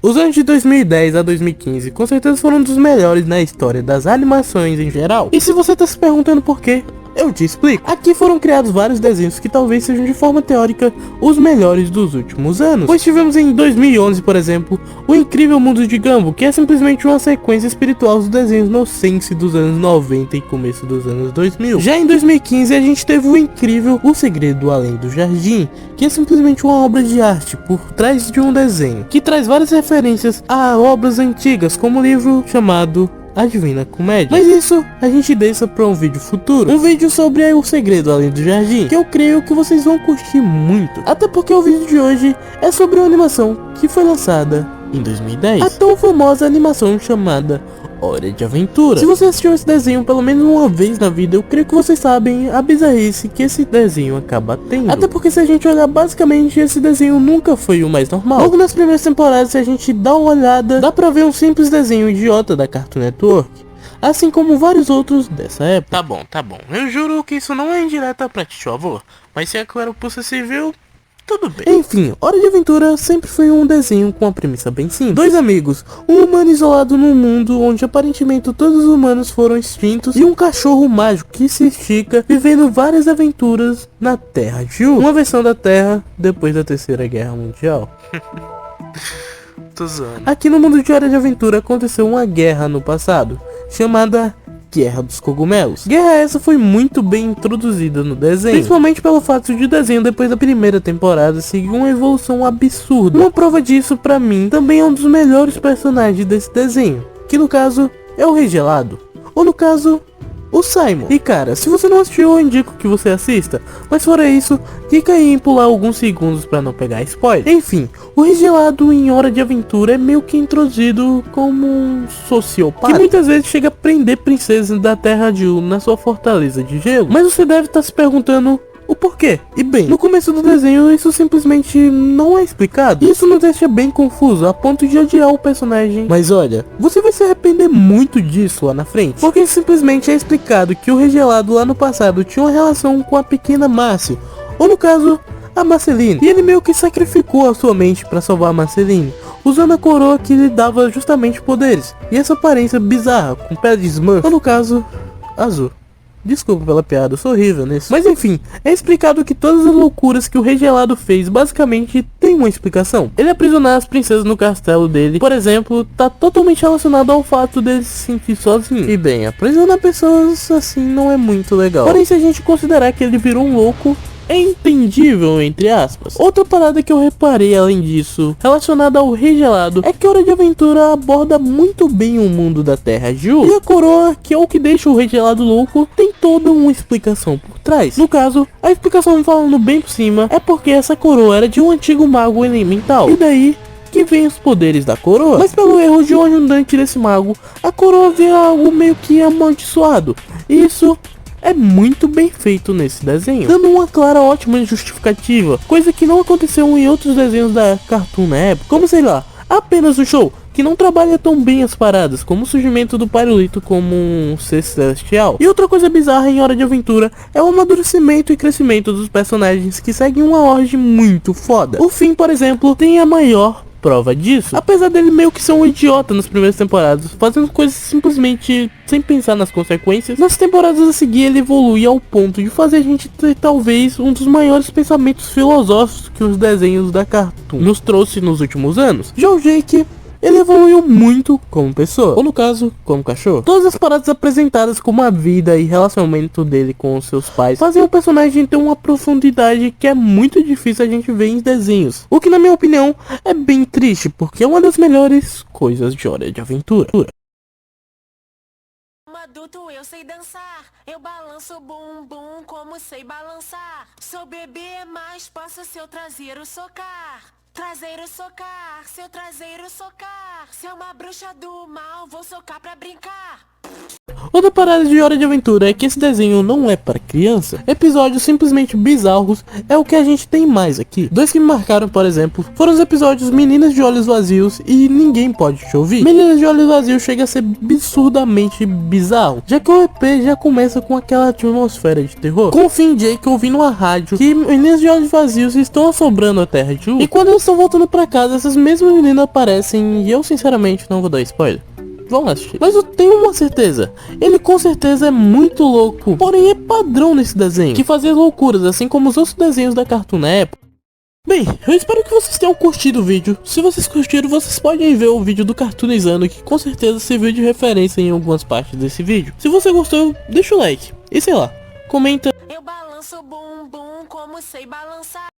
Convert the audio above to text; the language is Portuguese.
Os anos de 2010 a 2015 com certeza foram um dos melhores na história das animações em geral. E se você tá se perguntando por quê, eu te explico. Aqui foram criados vários desenhos que talvez sejam de forma teórica os melhores dos últimos anos. Pois tivemos em 2011, por exemplo, O Incrível Mundo de Gumball, que é simplesmente uma sequência espiritual dos desenhos no sense dos anos 90 e começo dos anos 2000. Já em 2015 a gente teve o incrível O Segredo Além do Jardim, que é simplesmente uma obra de arte por trás de um desenho, que traz várias referências a obras antigas, como o livro chamado A Divina Comédia. Mas isso a gente deixa para um vídeo futuro, um vídeo sobre O Segredo Além do Jardim, que eu creio que vocês vão curtir muito, até porque o vídeo de hoje é sobre uma animação que foi lançada em 2010, a tão famosa animação chamada Hora de Aventura. Se você assistiu esse desenho pelo menos uma vez na vida, eu creio que vocês sabem a bizarrice que esse desenho acaba tendo. Até porque se a gente olhar, basicamente esse desenho nunca foi o mais normal. Logo nas primeiras temporadas, se a gente dá uma olhada, dá pra ver um simples desenho idiota da Cartoon Network, assim como vários outros dessa época. Tá bom, eu juro que isso não é indireta pra tio avô, mas se é claro possível, tudo bem. Enfim, Hora de Aventura sempre foi um desenho com uma premissa bem simples. Dois amigos, um humano isolado num mundo onde aparentemente todos os humanos foram extintos, e um cachorro mágico que se estica, vivendo várias aventuras na Terra de U, uma versão da Terra depois da Terceira Guerra Mundial. Tô zoando. Aqui no mundo de Hora de Aventura aconteceu uma guerra no passado, chamada Guerra dos Cogumelos. Guerra essa foi muito bem introduzida no desenho, principalmente pelo fato de o desenho depois da primeira temporada seguir uma evolução absurda. Uma prova disso pra mim também é um dos melhores personagens desse desenho, que no caso é o Rei Gelado, ou no caso o Simon. E cara, se você não assistiu, eu indico que você assista, mas fora isso, clica aí em pular alguns segundos pra não pegar spoiler. Enfim, o Rei Gelado em Hora de Aventura é meio que introduzido como um sociopata, que muitas vezes chega a prender princesas da Terra de U na sua fortaleza de gelo. Mas você deve estar se perguntando o porquê. E bem, no começo do desenho isso simplesmente não é explicado. Isso nos deixa bem confuso, a ponto de odiar o personagem. Mas olha, você vai se arrepender muito disso lá na frente, porque simplesmente é explicado que o Rei Gelado lá no passado tinha uma relação com a pequena Márcia, ou no caso, a Marceline, e ele meio que sacrificou a sua mente para salvar a Marceline, usando a coroa que lhe dava justamente poderes, e essa aparência bizarra, com pele de Smurf, ou no caso, azul. Desculpa pela piada, eu sou horrível nisso. Mas enfim, é explicado que todas as loucuras que o Rei Gelado fez basicamente tem uma explicação. Ele aprisionar as princesas no castelo dele, por exemplo, tá totalmente relacionado ao fato dele se sentir sozinho. E bem, aprisionar pessoas assim não é muito legal. Porém, se a gente considerar que ele virou um louco, é entendível, entre aspas. Outra parada que eu reparei além disso, relacionada ao Rei Gelado, é que Hora de Aventura aborda muito bem o mundo da Terra de U. E a coroa, que é o que deixa o Rei Gelado louco, tem toda uma explicação por trás. No caso, a explicação, falando bem por cima, é porque essa coroa era de um antigo mago elemental, e daí que vem os poderes da coroa. Mas pelo erro de um ajudante desse mago, a coroa vê algo meio que amaldiçoado. E isso é muito bem feito nesse desenho, dando uma clara ótima justificativa, coisa que não aconteceu em outros desenhos da Cartoon na época, como sei lá, Apenas o Show, que não trabalha tão bem as paradas, como o surgimento do Pyrolito como um ser celestial. E outra coisa bizarra em Hora de Aventura é o amadurecimento e crescimento dos personagens, que seguem uma ordem muito foda. O Finn, por exemplo, tem a maior prova disso, apesar dele meio que ser um idiota nas primeiras temporadas, fazendo coisas simplesmente sem pensar nas consequências. Nas temporadas a seguir ele evolui ao ponto de fazer a gente ter talvez um dos maiores pensamentos filosóficos que os desenhos da Cartoon nos trouxe nos últimos anos. Já o Jake, ele evoluiu muito como pessoa, ou no caso, como cachorro. Todas as paradas apresentadas como a vida e relacionamento dele com os seus pais fazem o personagem ter uma profundidade que é muito difícil a gente ver em desenhos. O que na minha opinião é bem triste, porque é uma das melhores coisas de Hora de Aventura. Adulto, eu sei dançar, eu balanço o bumbum como sei balançar. Sou bebê, mas posso seu traseiro socar. Traseiro socar, seu traseiro socar. Se é uma bruxa do mal, vou socar pra brincar. Outra parada de Hora de Aventura é que esse desenho não é para criança. Episódios simplesmente bizarros é o que a gente tem mais aqui. Dois que me marcaram, por exemplo, foram os episódios Meninas de Olhos Vazios e Ninguém Pode Te Ouvir. Meninas de Olhos Vazios chega a ser absurdamente bizarro, já que o EP já começa com aquela atmosfera de terror, com o Finn e Jake ouvindo uma rádio que meninas de olhos vazios estão assombrando a Terra de Ju, e quando eles estão voltando pra casa, essas mesmas meninas aparecem e eu sinceramente não vou dar spoiler. Vamos assistir. Mas eu tenho uma certeza, ele com certeza é muito louco, porém é padrão nesse desenho, que fazia loucuras, assim como os outros desenhos da Cartoon na época. Bem, eu espero que vocês tenham curtido o vídeo. Se vocês curtiram, vocês podem ver o vídeo do Cartoonizando, que com certeza serviu de referência em algumas partes desse vídeo. Se você gostou, deixa o like, e sei lá, comenta. Eu balanço bum bum como sei balançar.